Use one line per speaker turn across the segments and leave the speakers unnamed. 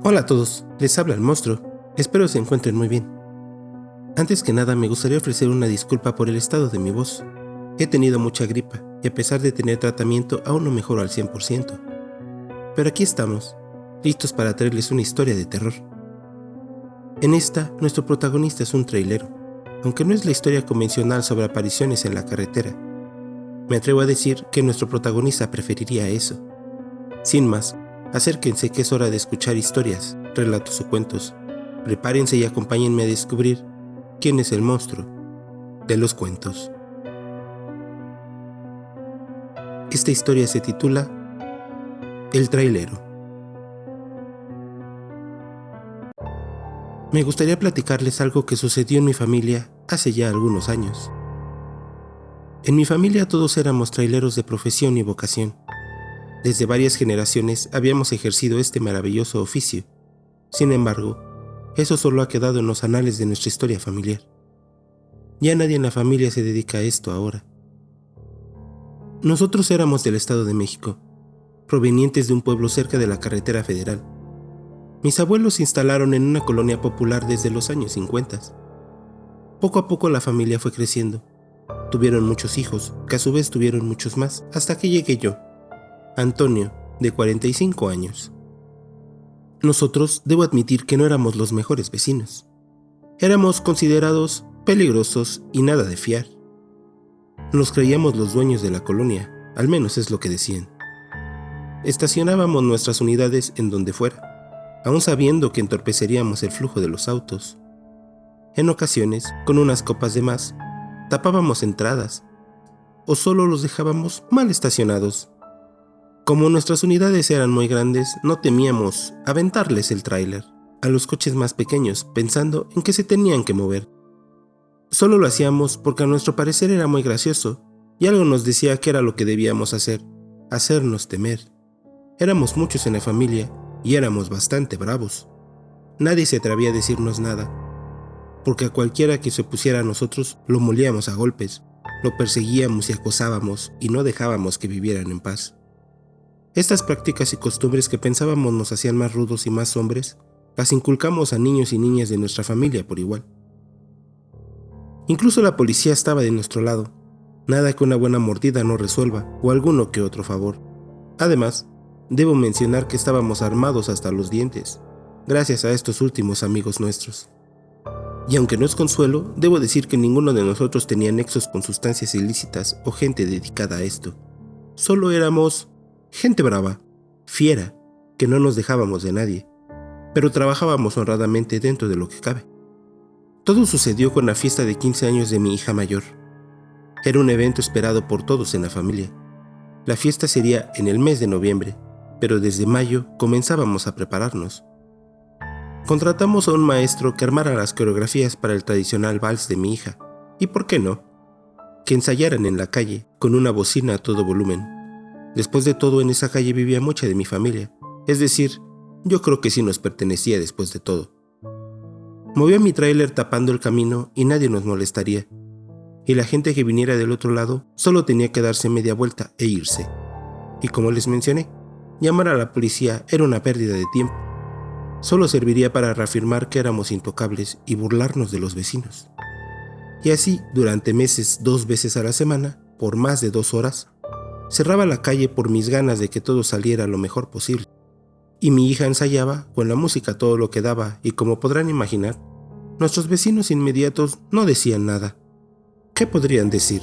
Hola a todos, les habla el monstruo, espero se encuentren muy bien. Antes que nada me gustaría ofrecer una disculpa por el estado de mi voz. He tenido mucha gripa y a pesar de tener tratamiento aún no mejoro al 100%. Pero aquí estamos, listos para traerles una historia de terror. En esta, nuestro protagonista es un trailero, aunque no es la historia convencional sobre apariciones en la carretera. Me atrevo a decir que nuestro protagonista preferiría eso. Sin más, acérquense que es hora de escuchar historias, relatos o cuentos. Prepárense y acompáñenme a descubrir quién es el monstruo de los cuentos. Esta historia se titula El trailero. Me gustaría platicarles algo que sucedió en mi familia hace ya algunos años. En mi familia todos éramos traileros de profesión y vocación. Desde varias generaciones habíamos ejercido este maravilloso oficio. Sin embargo, eso solo ha quedado en los anales de nuestra historia familiar. Ya nadie en la familia se dedica a esto ahora. Nosotros éramos del Estado de México, provenientes de un pueblo cerca de la carretera federal. Mis abuelos se instalaron en una colonia popular desde los años 50. Poco a poco la familia fue creciendo. Tuvieron muchos hijos, que a su vez tuvieron muchos más, hasta que llegué yo, Antonio, de 45 años. Nosotros, debo admitir que no éramos los mejores vecinos. Éramos considerados peligrosos y nada de fiar. Nos creíamos los dueños de la colonia, al menos es lo que decían. Estacionábamos nuestras unidades en donde fuera, aún sabiendo que entorpeceríamos el flujo de los autos. En ocasiones, con unas copas de más, tapábamos entradas, o solo los dejábamos mal estacionados. Como nuestras unidades eran muy grandes, no temíamos aventarles el tráiler a los coches más pequeños, pensando en que se tenían que mover. Solo lo hacíamos porque a nuestro parecer era muy gracioso, y algo nos decía que era lo que debíamos hacer, hacernos temer. Éramos muchos en la familia, y éramos bastante bravos. Nadie se atrevía a decirnos nada, porque a cualquiera que se opusiera a nosotros lo molíamos a golpes, lo perseguíamos y acosábamos, y no dejábamos que vivieran en paz. Estas prácticas y costumbres que pensábamos nos hacían más rudos y más hombres, las inculcamos a niños y niñas de nuestra familia por igual. Incluso la policía estaba de nuestro lado, nada que una buena mordida no resuelva, o alguno que otro favor. Además, debo mencionar que estábamos armados hasta los dientes, gracias a estos últimos amigos nuestros. Y aunque no es consuelo, debo decir que ninguno de nosotros tenía nexos con sustancias ilícitas o gente dedicada a esto. Solo éramos gente brava, fiera, que no nos dejábamos de nadie, pero trabajábamos honradamente dentro de lo que cabe. Todo sucedió con la fiesta de 15 años de mi hija mayor. Era un evento esperado por todos en la familia. La fiesta sería en el mes de noviembre, pero desde mayo comenzábamos a prepararnos. Contratamos a un maestro que armara las coreografías para el tradicional vals de mi hija, y por qué no, que ensayaran en la calle con una bocina a todo volumen. Después de todo, en esa calle vivía mucha de mi familia, es decir, yo creo que sí nos pertenecía después de todo. Movía mi tráiler tapando el camino y nadie nos molestaría, y la gente que viniera del otro lado solo tenía que darse media vuelta e irse. Y como les mencioné, llamar a la policía era una pérdida de tiempo. Solo serviría para reafirmar que éramos intocables y burlarnos de los vecinos. Y así, durante meses, 2 veces a la semana, por más de 2 horas, cerraba la calle por mis ganas de que todo saliera lo mejor posible. Y mi hija ensayaba con la música todo lo que daba y como podrán imaginar, nuestros vecinos inmediatos no decían nada. ¿Qué podrían decir?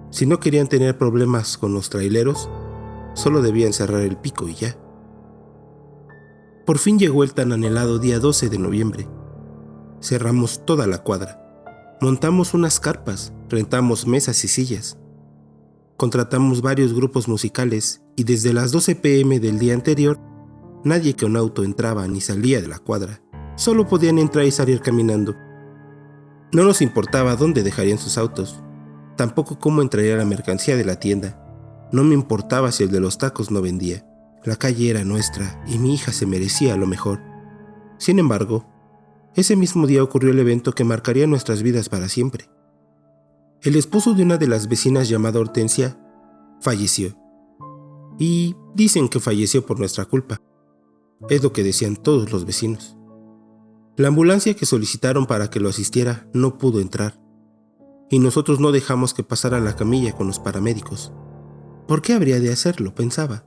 Si no querían tener problemas con los traileros, solo debían cerrar el pico y ya. Por fin llegó el tan anhelado día 12 de noviembre. Cerramos toda la cuadra. Montamos unas carpas, rentamos mesas y sillas. Contratamos varios grupos musicales y desde las 12 p.m. del día anterior, nadie con auto entraba ni salía de la cuadra. Solo podían entrar y salir caminando. No nos importaba dónde dejarían sus autos, tampoco cómo entraría la mercancía de la tienda. No me importaba si el de los tacos no vendía. La calle era nuestra y mi hija se merecía lo mejor. Sin embargo, ese mismo día ocurrió el evento que marcaría nuestras vidas para siempre. El esposo de una de las vecinas llamada Hortensia falleció. Y dicen que falleció por nuestra culpa. Es lo que decían todos los vecinos. La ambulancia que solicitaron para que lo asistiera no pudo entrar, y nosotros no dejamos que pasara la camilla con los paramédicos. ¿Por qué habría de hacerlo?, pensaba.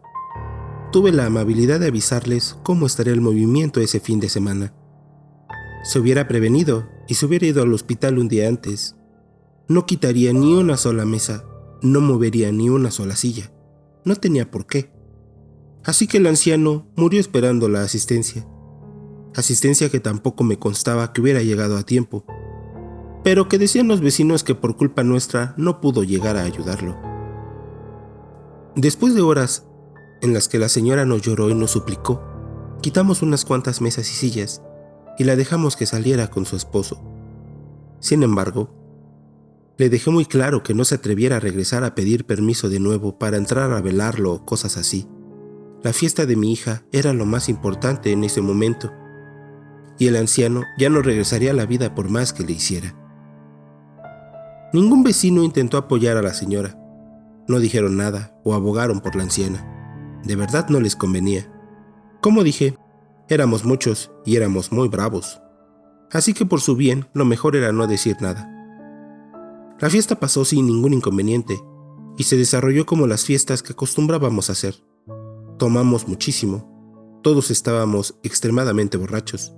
Tuve la amabilidad de avisarles cómo estaría el movimiento ese fin de semana. Se hubiera prevenido y se hubiera ido al hospital un día antes. No quitaría ni una sola mesa, no movería ni una sola silla. No tenía por qué. Así que el anciano murió esperando la asistencia. Asistencia que tampoco me constaba que hubiera llegado a tiempo, pero que decían los vecinos que por culpa nuestra no pudo llegar a ayudarlo. Después de horas en las que la señora nos lloró y nos suplicó, quitamos unas cuantas mesas y sillas y la dejamos que saliera con su esposo. Sin embargo, le dejé muy claro que no se atreviera a regresar a pedir permiso de nuevo para entrar a velarlo o cosas así. La fiesta de mi hija era lo más importante en ese momento, y el anciano ya no regresaría a la vida por más que le hiciera. Ningún vecino intentó apoyar a la señora. No dijeron nada o abogaron por la anciana. De verdad no les convenía. Como dije, éramos muchos y éramos muy bravos. Así que por su bien, lo mejor era no decir nada. La fiesta pasó sin ningún inconveniente y se desarrolló como las fiestas que acostumbrábamos a hacer. Tomamos muchísimo. Todos estábamos extremadamente borrachos.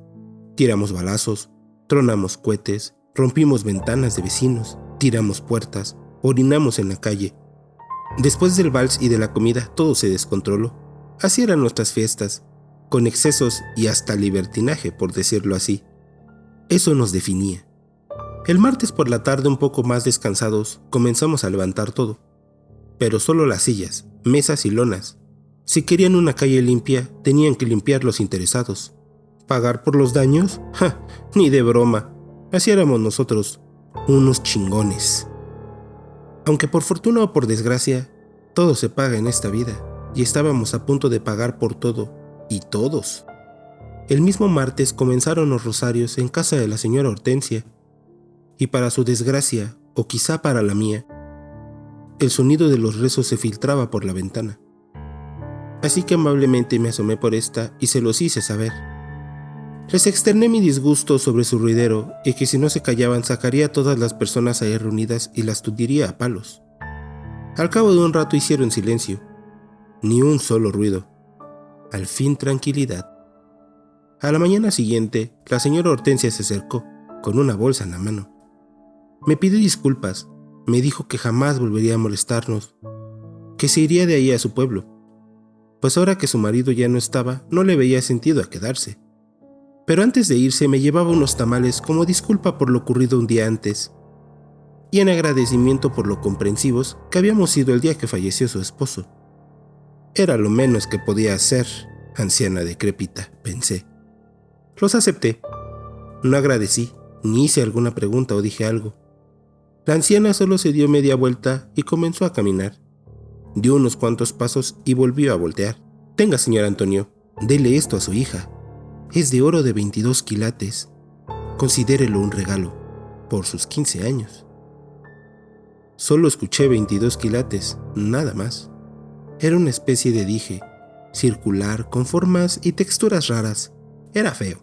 Tiramos balazos, tronamos cohetes, rompimos ventanas de vecinos, tiramos puertas, orinamos en la calle. Después del vals y de la comida todo se descontroló. Así eran nuestras fiestas, con excesos y hasta libertinaje, por decirlo así. Eso nos definía. El martes por la tarde, un poco más descansados, comenzamos a levantar todo. Pero solo las sillas, mesas y lonas. Si querían una calle limpia, tenían que limpiar los interesados. ¿Pagar por los daños? ¡Ja! Ni de broma. Así éramos nosotros, unos chingones. Aunque por fortuna o por desgracia, todo se paga en esta vida, y estábamos a punto de pagar por todo, y todos. El mismo martes comenzaron los rosarios en casa de la señora Hortensia, y para su desgracia, o quizá para la mía, el sonido de los rezos se filtraba por la ventana. Así que amablemente me asomé por esta y se los hice saber. Les externé mi disgusto sobre su ruidero y que si no se callaban sacaría a todas las personas ahí reunidas y las tundiría a palos. Al cabo de un rato hicieron silencio, ni un solo ruido. Al fin tranquilidad. A la mañana siguiente, la señora Hortensia se acercó, con una bolsa en la mano. Me pidió disculpas, me dijo que jamás volvería a molestarnos, que se iría de ahí a su pueblo, pues ahora que su marido ya no estaba, no le veía sentido a quedarse. Pero antes de irse me llevaba unos tamales como disculpa por lo ocurrido un día antes, y en agradecimiento por lo comprensivos que habíamos sido el día que falleció su esposo. Era lo menos que podía hacer, anciana decrépita, pensé. Los acepté. No agradecí, ni hice alguna pregunta o dije algo. La anciana solo se dio media vuelta y comenzó a caminar. Dio unos cuantos pasos y volvió a voltear. Tenga, señor Antonio, dele esto a su hija. Es de oro de 22 quilates. Considérelo un regalo, por sus 15 años. Solo escuché 22 quilates, nada más. Era una especie de dije, circular, con formas y texturas raras. Era feo,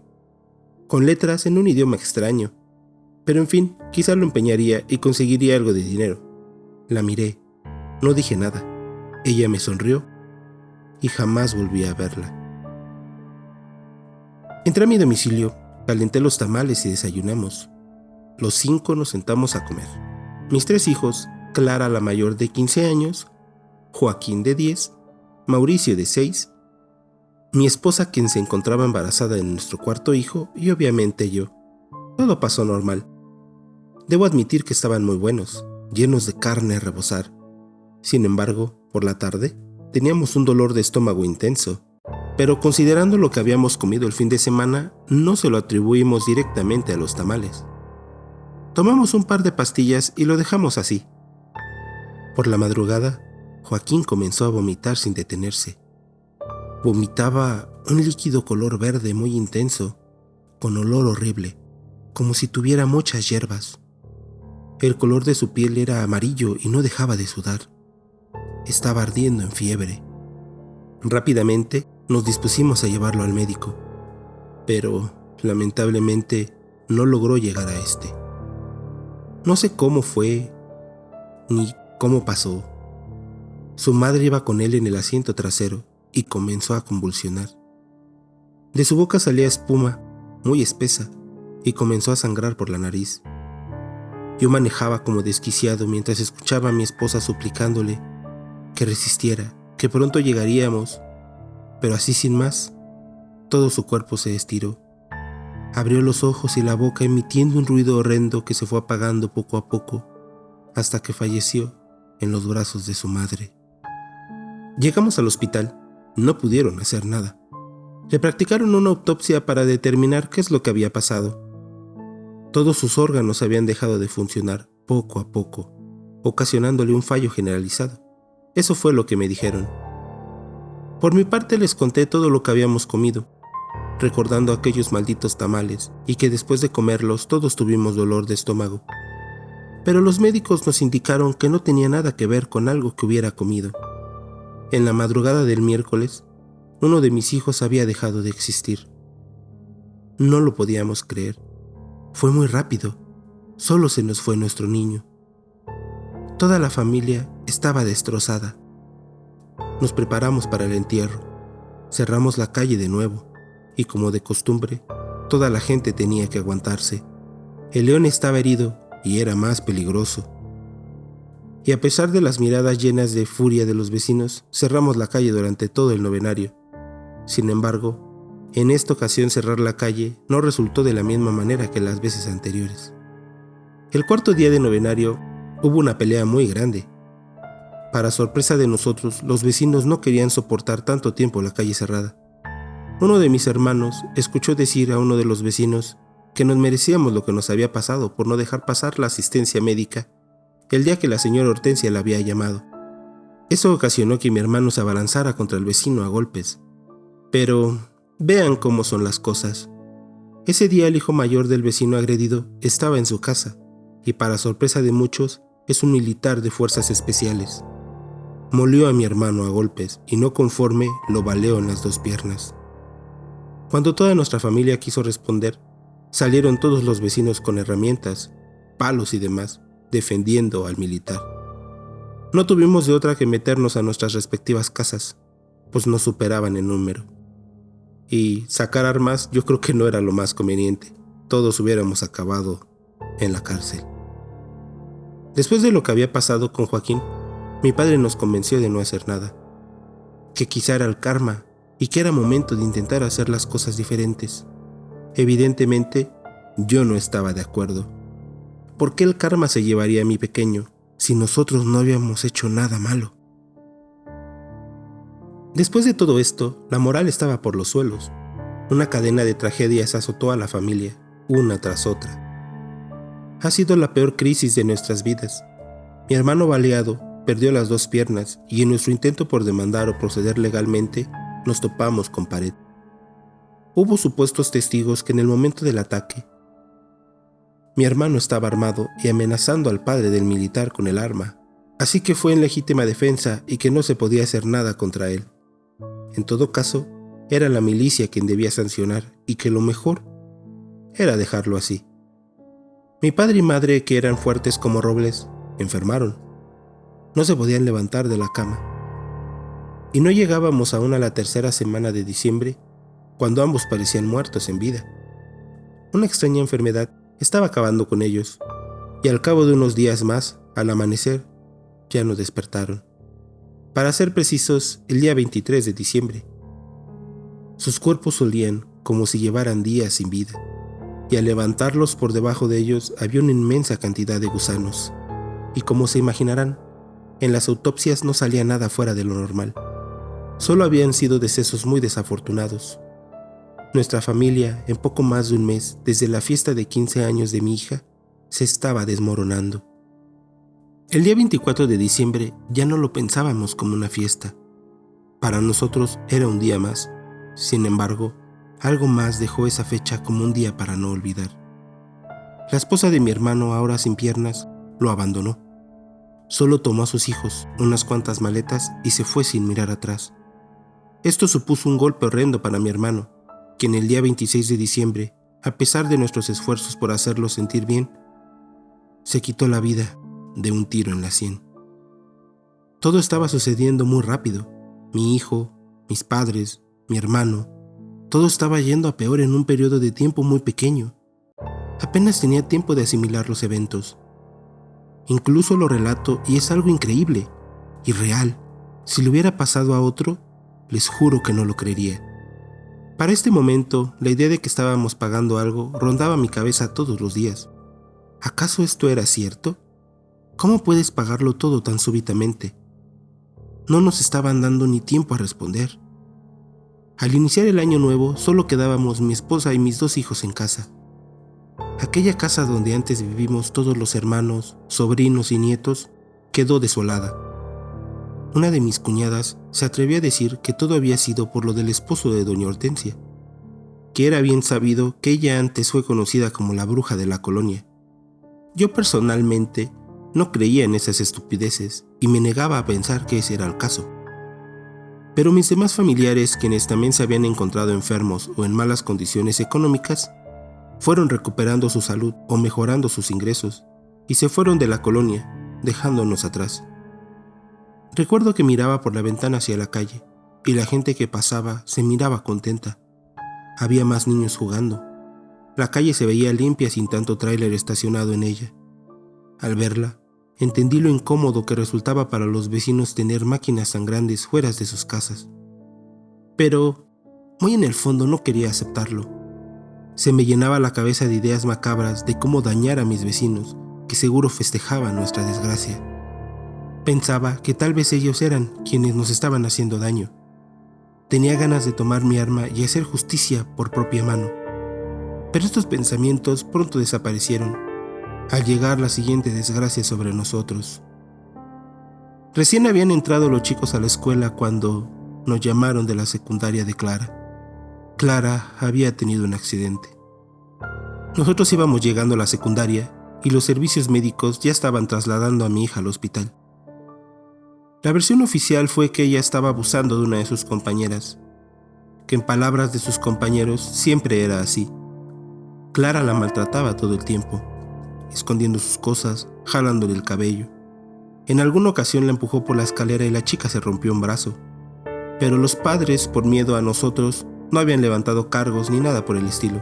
con letras en un idioma extraño. Pero en fin, quizá lo empeñaría y conseguiría algo de dinero. La miré, no dije nada. Ella me sonrió y jamás volví a verla. Entré a mi domicilio, calenté los tamales y desayunamos. Los 5 nos sentamos a comer. Mis 3 hijos, Clara la mayor de 15 años, Joaquín de 10, Mauricio de 6, mi esposa quien se encontraba embarazada de nuestro cuarto hijo y obviamente yo. Todo pasó normal. Debo admitir que estaban muy buenos, llenos de carne a rebosar. Sin embargo, por la tarde, teníamos un dolor de estómago intenso, pero considerando lo que habíamos comido el fin de semana, no se lo atribuimos directamente a los tamales. Tomamos un par de pastillas y lo dejamos así. Por la madrugada, Joaquín comenzó a vomitar sin detenerse. Vomitaba un líquido color verde muy intenso, con olor horrible, como si tuviera muchas hierbas. El color de su piel era amarillo y no dejaba de sudar. Estaba ardiendo en fiebre. Rápidamente Nos dispusimos a llevarlo al médico, pero lamentablemente no logró llegar a este. No sé cómo fue ni cómo pasó. Su madre iba con él en el asiento trasero y comenzó a convulsionar. De su boca salía espuma muy espesa y comenzó a sangrar por la nariz. Yo manejaba como desquiciado mientras escuchaba a mi esposa suplicándole que resistiera, que pronto llegaríamos, pero así sin más, todo su cuerpo se estiró. Abrió los ojos y la boca emitiendo un ruido horrendo que se fue apagando poco a poco hasta que falleció en los brazos de su madre. Llegamos al hospital, no pudieron hacer nada. Le practicaron una autopsia para determinar qué es lo que había pasado. Todos sus órganos habían dejado de funcionar poco a poco, ocasionándole un fallo generalizado. Eso fue lo que me dijeron. Por mi parte les conté todo lo que habíamos comido, recordando aquellos malditos tamales y que después de comerlos todos tuvimos dolor de estómago. Pero los médicos nos indicaron que no tenía nada que ver con algo que hubiera comido. En la madrugada del miércoles, uno de mis hijos había dejado de existir. No lo podíamos creer. Fue muy rápido. Solo se nos fue nuestro niño. Toda la familia estaba destrozada. Nos preparamos para el entierro. Cerramos la calle de nuevo y, como de costumbre, toda la gente tenía que aguantarse. El león estaba herido y era más peligroso. Y a pesar de las miradas llenas de furia de los vecinos, cerramos la calle durante todo el novenario. Sin embargo, en esta ocasión cerrar la calle no resultó de la misma manera que las veces anteriores. El cuarto día de novenario hubo una pelea muy grande. Para sorpresa de nosotros, los vecinos no querían soportar tanto tiempo la calle cerrada. Uno de mis hermanos escuchó decir a uno de los vecinos que nos merecíamos lo que nos había pasado por no dejar pasar la asistencia médica el día que la señora Hortensia la había llamado. Eso ocasionó que mi hermano se abalanzara contra el vecino a golpes. Pero vean cómo son las cosas. Ese día el hijo mayor del vecino agredido estaba en su casa y, para sorpresa de muchos, es un militar de fuerzas especiales. Molió a mi hermano a golpes y, no conforme, lo baleó en las dos piernas. Cuando toda nuestra familia quiso responder, salieron todos los vecinos con herramientas, palos y demás, defendiendo al militar. No tuvimos de otra que meternos a nuestras respectivas casas, pues nos superaban en número. Y sacar armas yo creo que no era lo más conveniente. Todos hubiéramos acabado en la cárcel. Después de lo que había pasado con Joaquín, mi padre nos convenció de no hacer nada, que quizá era el karma y que era momento de intentar hacer las cosas diferentes. Evidentemente, yo no estaba de acuerdo. ¿Por qué el karma se llevaría a mi pequeño si nosotros no habíamos hecho nada malo? Después de todo esto, la moral estaba por los suelos. Una cadena de tragedias azotó a la familia, una tras otra. Ha sido la peor crisis de nuestras vidas. Mi hermano baleado perdió las dos piernas y en nuestro intento por demandar o proceder legalmente, nos topamos con pared. Hubo supuestos testigos que en el momento del ataque, mi hermano estaba armado y amenazando al padre del militar con el arma, así que fue en legítima defensa y que no se podía hacer nada contra él. En todo caso, era la milicia quien debía sancionar y que lo mejor era dejarlo así. Mi padre y madre, que eran fuertes como robles, enfermaron. No se podían levantar de la cama. Y no llegábamos aún a la tercera semana de diciembre, cuando ambos parecían muertos en vida. Una extraña enfermedad estaba acabando con ellos, y al cabo de unos días más, al amanecer, ya no despertaron. Para ser precisos, el día 23 de diciembre. Sus cuerpos olían como si llevaran días sin vida, y al levantarlos por debajo de ellos había una inmensa cantidad de gusanos. Y como se imaginarán, en las autopsias no salía nada fuera de lo normal. Solo habían sido decesos muy desafortunados. Nuestra familia, en poco más de un mes, desde la fiesta de 15 años de mi hija, se estaba desmoronando. El día 24 de diciembre ya no lo pensábamos como una fiesta. Para nosotros era un día más. Sin embargo, algo más dejó esa fecha como un día para no olvidar. La esposa de mi hermano, ahora sin piernas, lo abandonó. Solo tomó a sus hijos, unas cuantas maletas y se fue sin mirar atrás. Esto supuso un golpe horrendo para mi hermano, quien el día 26 de diciembre, a pesar de nuestros esfuerzos por hacerlo sentir bien, se quitó la vida de un tiro en la sien. Todo estaba sucediendo muy rápido. Mi hijo, mis padres, mi hermano, todo estaba yendo a peor en un periodo de tiempo muy pequeño. Apenas tenía tiempo de asimilar los eventos. Incluso lo relato y es algo increíble y real. Si le hubiera pasado a otro, les juro que no lo creería. Para este momento, la idea de que estábamos pagando algo rondaba mi cabeza todos los días. ¿Acaso esto era cierto? ¿Cómo puedes pagarlo todo tan súbitamente? No nos estaban dando ni tiempo a responder. Al iniciar el año nuevo, solo quedábamos mi esposa y mis 2 hijos en casa. Aquella casa donde antes vivimos todos los hermanos, sobrinos y nietos, quedó desolada. Una de mis cuñadas se atrevió a decir que todo había sido por lo del esposo de doña Hortensia, que era bien sabido que ella antes fue conocida como la bruja de la colonia. Yo personalmente no creía en esas estupideces y me negaba a pensar que ese era el caso. Pero mis demás familiares, quienes también se habían encontrado enfermos o en malas condiciones económicas, fueron recuperando su salud o mejorando sus ingresos y se fueron de la colonia, dejándonos atrás. Recuerdo que miraba por la ventana hacia la calle y la gente que pasaba se miraba contenta. Había más niños jugando. La calle se veía limpia sin tanto tráiler estacionado en ella. Al verla, entendí lo incómodo que resultaba para los vecinos tener máquinas tan grandes fuera de sus casas. Pero, muy en el fondo no quería aceptarlo. Se me llenaba la cabeza de ideas macabras de cómo dañar a mis vecinos, que seguro festejaban nuestra desgracia. Pensaba que tal vez ellos eran quienes nos estaban haciendo daño. Tenía ganas de tomar mi arma y hacer justicia por propia mano. Pero estos pensamientos pronto desaparecieron, al llegar la siguiente desgracia sobre nosotros. Recién habían entrado los chicos a la escuela cuando nos llamaron de la secundaria de Clara. Clara había tenido un accidente. Nosotros íbamos llegando a la secundaria y los servicios médicos ya estaban trasladando a mi hija al hospital. La versión oficial fue que ella estaba abusando de una de sus compañeras, que en palabras de sus compañeros siempre era así. Clara la maltrataba todo el tiempo, escondiendo sus cosas, jalándole el cabello. En alguna ocasión la empujó por la escalera y la chica se rompió un brazo. Pero los padres, por miedo a nosotros, no habían levantado cargos ni nada por el estilo.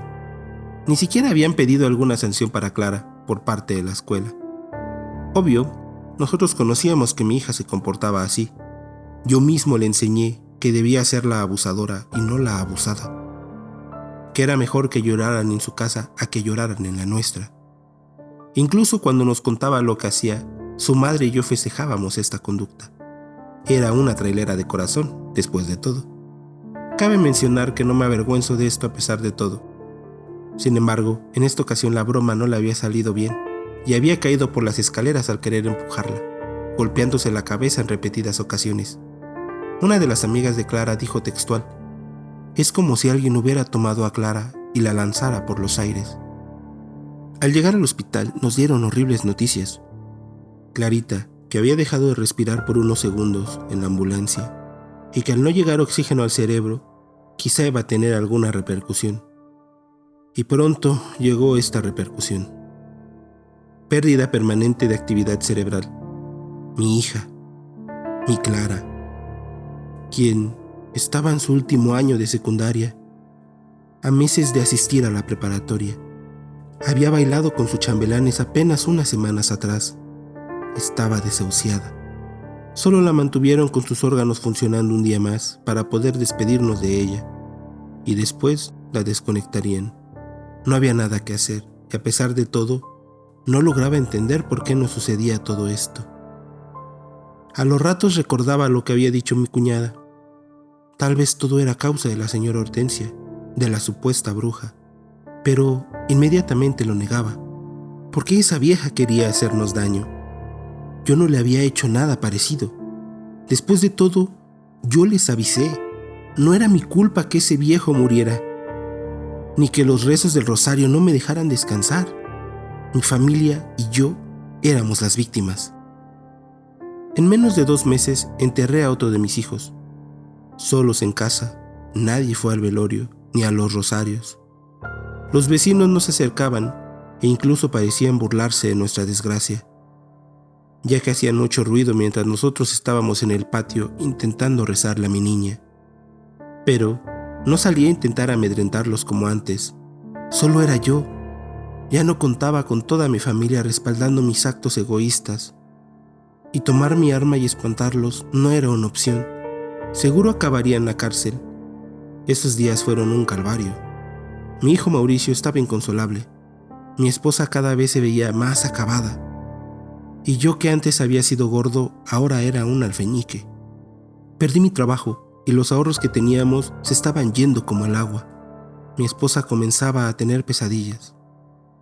Ni siquiera habían pedido alguna sanción para Clara por parte de la escuela. Obvio, nosotros conocíamos que mi hija se comportaba así. Yo mismo le enseñé que debía ser la abusadora y no la abusada. Que era mejor que lloraran en su casa a que lloraran en la nuestra. Incluso cuando nos contaba lo que hacía, su madre y yo festejábamos esta conducta. Era una trailera de corazón, después de todo. Cabe mencionar que no me avergüenzo de esto a pesar de todo. Sin embargo, en esta ocasión la broma no le había salido bien y había caído por las escaleras al querer empujarla, golpeándose la cabeza en repetidas ocasiones. Una de las amigas de Clara dijo textual: «Es como si alguien hubiera tomado a Clara y la lanzara por los aires». Al llegar al hospital nos dieron horribles noticias. Clarita, que había dejado de respirar por unos segundos en la ambulancia y que al no llegar oxígeno al cerebro, quizá iba a tener alguna repercusión. Y pronto llegó esta repercusión. Pérdida permanente de actividad cerebral. Mi hija, mi Clara, quien estaba en su último año de secundaria, a meses de asistir a la preparatoria. Había bailado con sus chambelanes apenas unas semanas atrás. Estaba desahuciada. Solo la mantuvieron con sus órganos funcionando un día más para poder despedirnos de ella, y después la desconectarían. No había nada que hacer, y a pesar de todo, no lograba entender por qué nos sucedía todo esto. A los ratos recordaba lo que había dicho mi cuñada. Tal vez todo era causa de la señora Hortensia, de la supuesta bruja, pero inmediatamente lo negaba. ¿Por qué esa vieja quería hacernos daño? Yo no le había hecho nada parecido. Después de todo, yo les avisé. No era mi culpa que ese viejo muriera, ni que los rezos del rosario no me dejaran descansar. Mi familia y yo éramos las víctimas. En menos de 2 meses enterré a otro de mis hijos. solos en casa. Nadie fue al velorio ni a los rosarios. Los vecinos no se acercaban e incluso parecían burlarse de nuestra desgracia, ya que hacían mucho ruido mientras nosotros estábamos en el patio intentando rezarle a mi niña. Pero no salí a intentar amedrentarlos como antes. Solo era yo. Ya no contaba con toda mi familia respaldando mis actos egoístas. Y tomar mi arma y espantarlos no era una opción. Seguro acabaría en la cárcel. Esos días fueron un calvario. Mi hijo Mauricio estaba inconsolable. Mi esposa cada vez se veía más acabada. Y yo, que antes había sido gordo, ahora era un alfeñique. Perdí mi trabajo y los ahorros que teníamos se estaban yendo como el agua. Mi esposa comenzaba a tener pesadillas.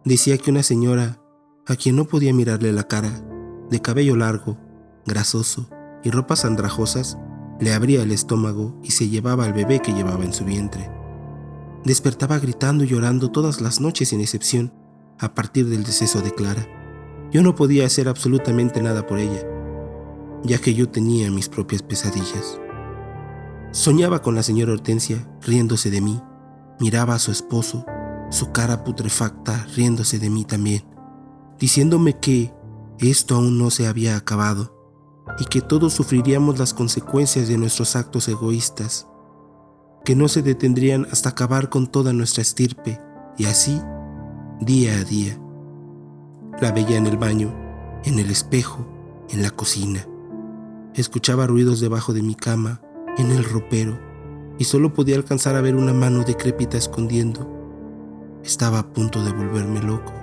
Decía que una señora, a quien no podía mirarle la cara, de cabello largo, grasoso y ropas andrajosas, le abría el estómago y se llevaba al bebé que llevaba en su vientre. Despertaba gritando y llorando todas las noches sin excepción a partir del deceso de Clara. Yo no podía hacer absolutamente nada por ella, ya que yo tenía mis propias pesadillas. Soñaba con la señora Hortensia riéndose de mí. Miraba a su esposo, su cara putrefacta riéndose de mí también, diciéndome que esto aún no se había acabado y que todos sufriríamos las consecuencias de nuestros actos egoístas, que no se detendrían hasta acabar con toda nuestra estirpe, y así, día a día. La veía en el baño, en el espejo, en la cocina. Escuchaba ruidos debajo de mi cama, en el ropero, y solo podía alcanzar a ver una mano decrépita escondiendo. Estaba a punto de volverme loco.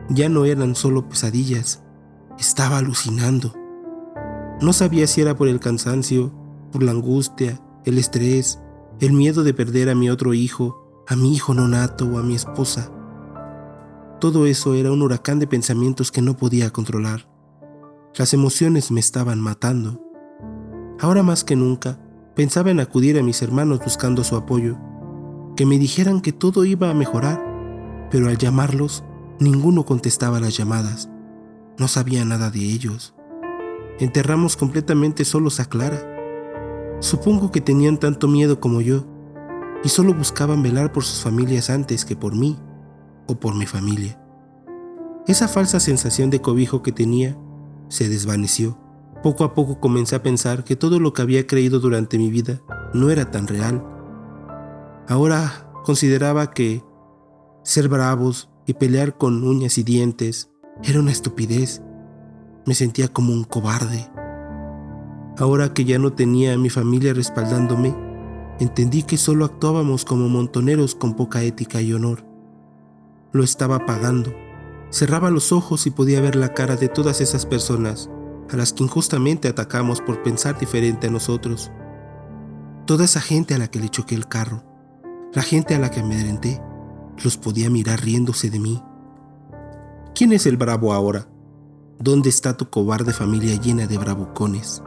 Ya no eran solo pesadillas, estaba alucinando. No sabía si era por el cansancio, por la angustia, el estrés, el miedo de perder a mi otro hijo, a mi hijo nonato o a mi esposa. Todo eso era un huracán de pensamientos que no podía controlar. Las emociones me estaban matando. Ahora más que nunca, pensaba en acudir a mis hermanos buscando su apoyo, que me dijeran que todo iba a mejorar, pero al llamarlos, ninguno contestaba las llamadas. No sabía nada de ellos. Enterramos completamente solos a Clara. Supongo que tenían tanto miedo como yo, y solo buscaban velar por sus familias antes que por mí o por mi familia. Esa falsa sensación de cobijo que tenía se desvaneció. Poco a poco comencé a pensar que todo lo que había creído durante mi vida no era tan real. Ahora consideraba que ser bravos y pelear con uñas y dientes era una estupidez. Me sentía como un cobarde. Ahora que ya no tenía a mi familia respaldándome, entendí que solo actuábamos como montoneros con poca ética y honor. Lo estaba pagando. Cerraba los ojos y podía ver la cara de todas esas personas a las que injustamente atacamos por pensar diferente a nosotros. Toda esa gente a la que le choqué el carro, la gente a la que amedrenté, los podía mirar riéndose de mí. ¿Quién es el bravo ahora? ¿Dónde está tu cobarde familia llena de bravucones?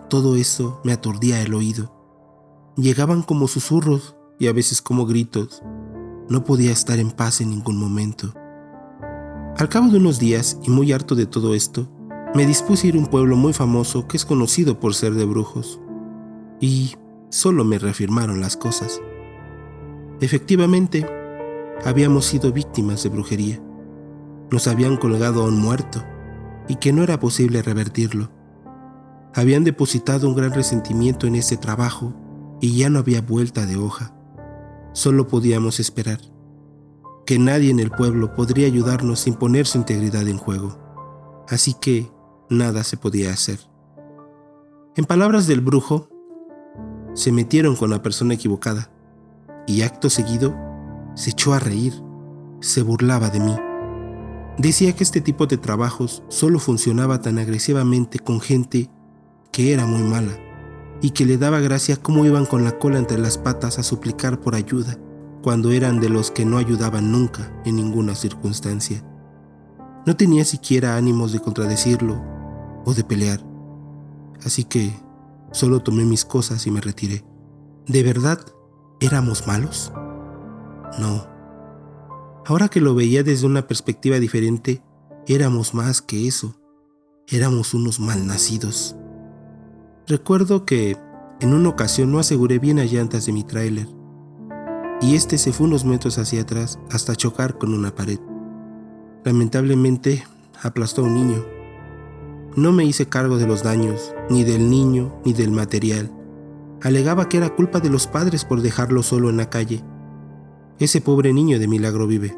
Todo eso me aturdía el oído. Llegaban como susurros y a veces como gritos. No podía estar en paz en ningún momento. Al cabo de unos días, y muy harto de todo esto, me dispuse a ir a un pueblo muy famoso que es conocido por ser de brujos. Y solo me reafirmaron las cosas. Efectivamente, habíamos sido víctimas de brujería. Nos habían colgado a un muerto, y que no era posible revertirlo. Habían depositado un gran resentimiento en ese trabajo, y ya no había vuelta de hoja. Solo podíamos esperar. Que nadie en el pueblo podría ayudarnos sin poner su integridad en juego. Así que nada se podía hacer. En palabras del brujo, se metieron con la persona equivocada, y acto seguido se echó a reír, se burlaba de mí. Decía que este tipo de trabajos solo funcionaba tan agresivamente con gente que era muy mala, y que le daba gracia cómo iban con la cola entre las patas a suplicar por ayuda, cuando eran de los que no ayudaban nunca en ninguna circunstancia. No tenía siquiera ánimos de contradecirlo o de pelear, así que solo tomé mis cosas y me retiré. ¿De verdad éramos malos? No. Ahora que lo veía desde una perspectiva diferente, éramos más que eso. Éramos unos malnacidos. Recuerdo que En una ocasión no aseguré bien las llantas de mi tráiler y este se fue unos metros hacia atrás hasta chocar con una pared. Lamentablemente aplastó a un niño. No me hice cargo de los daños, ni del niño ni del material. Alegaba que era culpa de los padres por dejarlo solo en la calle. Ese pobre niño de milagro vive.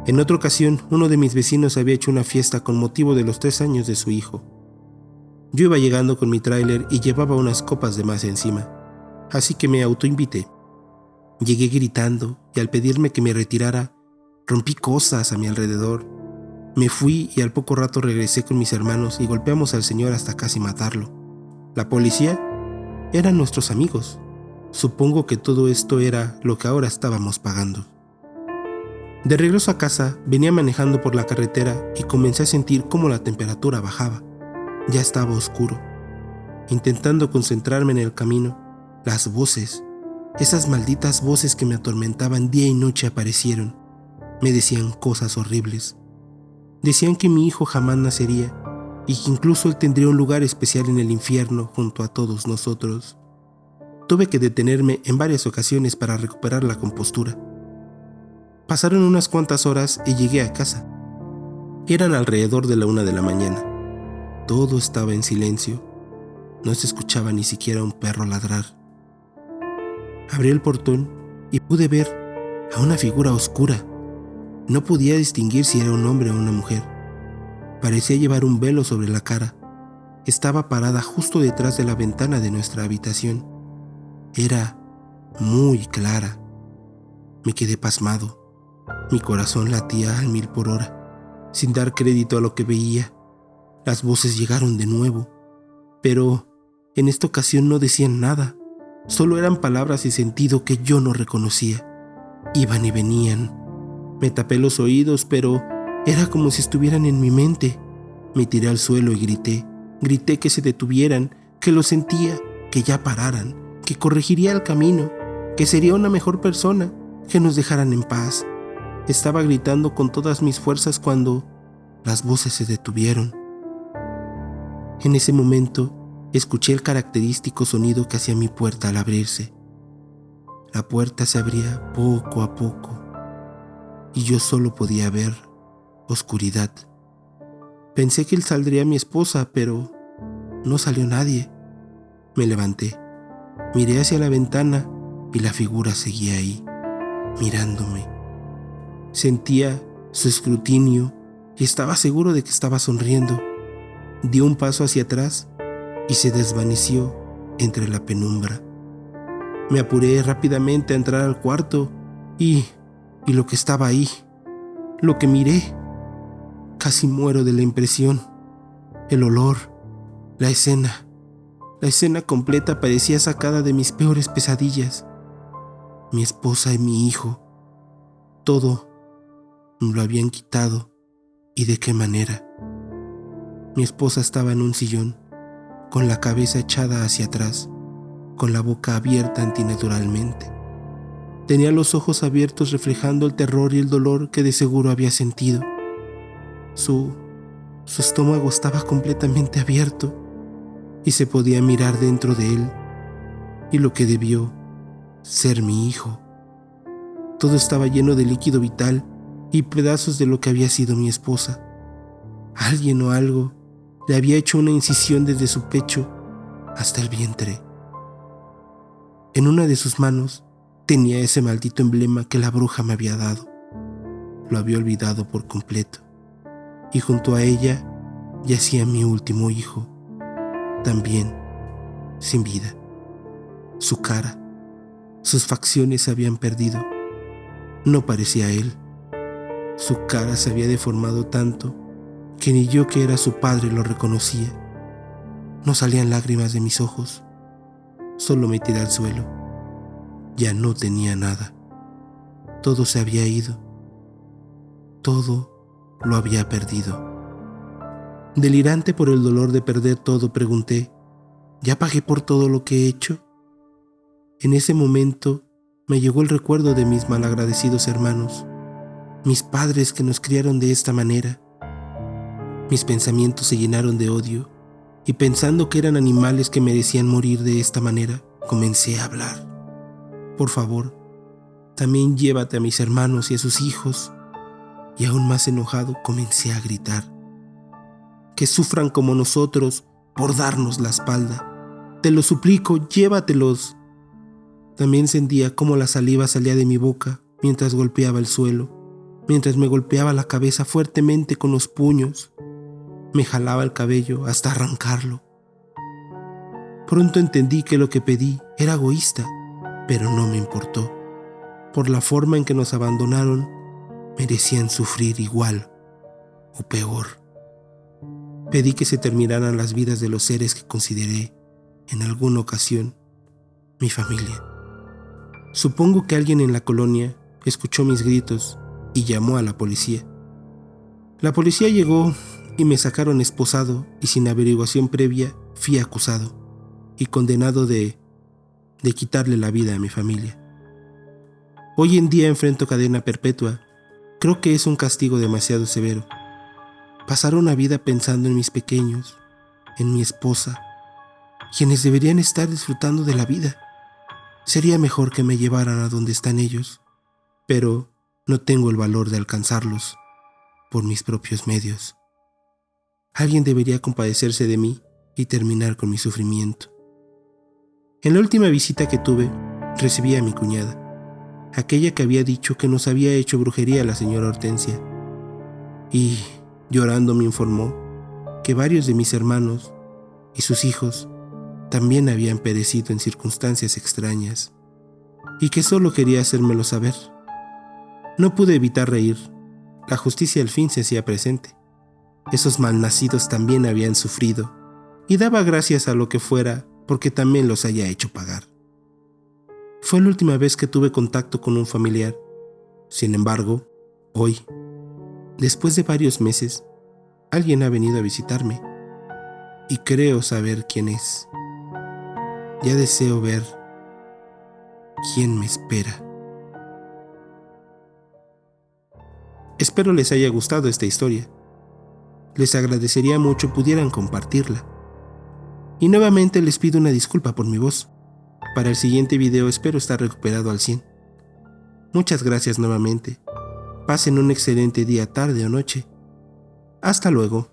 En otra ocasión, uno de mis vecinos había hecho una fiesta con motivo de los 3 años de su hijo. Yo iba llegando con mi tráiler y llevaba unas copas de más encima, así que me autoinvité. Llegué gritando y al pedirme que me retirara, rompí cosas a mi alrededor. Me fui y al poco rato regresé con mis hermanos y golpeamos al señor hasta casi matarlo. La policía eran nuestros amigos. Supongo que todo esto era lo que ahora estábamos pagando. De regreso a casa, venía manejando por la carretera y comencé a sentir cómo la temperatura bajaba. Ya estaba oscuro. Intentando concentrarme en el camino, las voces, esas malditas voces que me atormentaban día y noche aparecieron. Me decían cosas horribles. Decían que mi hijo jamás nacería y que incluso él tendría un lugar especial en el infierno junto a todos nosotros. Tuve que detenerme en varias ocasiones para recuperar la compostura. Pasaron unas cuantas horas y llegué a casa. Eran alrededor de la 1 de la mañana. Todo estaba en silencio. No se escuchaba ni siquiera un perro ladrar. Abrí el portón y pude ver a una figura oscura. No podía distinguir si era un hombre o una mujer. Parecía llevar un velo sobre la cara. Estaba parada justo detrás de la ventana de nuestra habitación. Era muy clara. Me quedé pasmado. Mi corazón latía al 1000 por hora, sin dar crédito a lo que veía. Las voces llegaron de nuevo, pero en esta ocasión no decían nada. Solo eran palabras y sentido que yo no reconocía. Iban y venían. Me tapé los oídos, pero era como si estuvieran en mi mente. Me tiré al suelo y grité. Grité que se detuvieran, que lo sentía, que ya pararan, que corregiría el camino, que sería una mejor persona, que nos dejaran en paz. Estaba gritando con todas mis fuerzas cuando las voces se detuvieron. En ese momento, escuché el característico sonido que hacía mi puerta al abrirse. La puerta se abría poco a poco y yo solo podía ver oscuridad. Pensé que saldría mi esposa, pero no salió nadie. Me levanté, miré hacia la ventana y la figura seguía ahí, mirándome. Sentía su escrutinio y estaba seguro de que estaba sonriendo. Dio un paso hacia atrás y se desvaneció entre la penumbra. Me apuré rápidamente a entrar al cuarto y lo que estaba ahí, lo que miré, casi muero de la impresión. El olor, la escena completa parecía sacada de mis peores pesadillas. Mi esposa y mi hijo, todo me lo habían quitado, y de qué manera. Mi esposa estaba en un sillón, con la cabeza echada hacia atrás, con la boca abierta antinaturalmente. Tenía los ojos abiertos reflejando el terror y el dolor que de seguro había sentido. Su estómago estaba completamente abierto y se podía mirar dentro de él y lo que debió ser mi hijo. Todo estaba lleno de líquido vital y pedazos de lo que había sido mi esposa. Alguien o algo le había hecho una incisión desde su pecho hasta el vientre. En una de sus manos tenía ese maldito emblema que la bruja me había dado. Lo había olvidado por completo. Y junto a ella yacía mi último hijo, también sin vida. Su cara, sus facciones se habían perdido. No parecía él. Su cara se había deformado tanto que ni yo, que era su padre, lo reconocía. No salían lágrimas de mis ojos. Solo me tiré al suelo. Ya no tenía nada. Todo se había ido. Todo lo había perdido. Delirante por el dolor de perder todo, pregunté: ¿ya pagué por todo lo que he hecho? En ese momento me llegó el recuerdo de mis malagradecidos hermanos, mis padres que nos criaron de esta manera. Mis pensamientos se llenaron de odio y pensando que eran animales que merecían morir de esta manera, comencé a hablar. Por favor, también llévate a mis hermanos y a sus hijos. Y aún más enojado comencé a gritar. Que sufran como nosotros por darnos la espalda. Te lo suplico, llévatelos. También sentía cómo la saliva salía de mi boca mientras golpeaba el suelo, mientras me golpeaba la cabeza fuertemente con los puños. Me jalaba el cabello hasta arrancarlo. Pronto entendí que lo que pedí era egoísta, pero no me importó. Por la forma en que nos abandonaron, merecían sufrir igual o peor. Pedí que se terminaran las vidas de los seres que consideré, en alguna ocasión, mi familia. Supongo que alguien en la colonia escuchó mis gritos y llamó a la policía. La policía llegó y me sacaron esposado y sin averiguación previa fui acusado y condenado de quitarle la vida a mi familia. Hoy en día enfrento cadena perpetua. Creo que es un castigo demasiado severo. Pasar una vida pensando en mis pequeños, en mi esposa, quienes deberían estar disfrutando de la vida. Sería mejor que me llevaran a donde están ellos, pero no tengo el valor de alcanzarlos por mis propios medios. Alguien debería compadecerse de mí y terminar con mi sufrimiento. En la última visita que tuve, recibí a mi cuñada, aquella que había dicho que nos había hecho brujería a la señora Hortensia, y llorando me informó que varios de mis hermanos y sus hijos también habían perecido en circunstancias extrañas, y que solo quería hacérmelo saber. No pude evitar reír. La justicia al fin se hacía presente. Esos malnacidos también habían sufrido, y daba gracias a lo que fuera porque también los haya hecho pagar. Fue la última vez que tuve contacto con un familiar. Sin embargo, hoy, después de varios meses, alguien ha venido a visitarme, y creo saber quién es. Ya deseo ver quién me espera. Espero les haya gustado esta historia. Les agradecería mucho pudieran compartirla. Y nuevamente les pido una disculpa por mi voz. Para el siguiente video espero estar recuperado al 100. Muchas gracias nuevamente. Pasen un excelente día, tarde o noche. Hasta luego.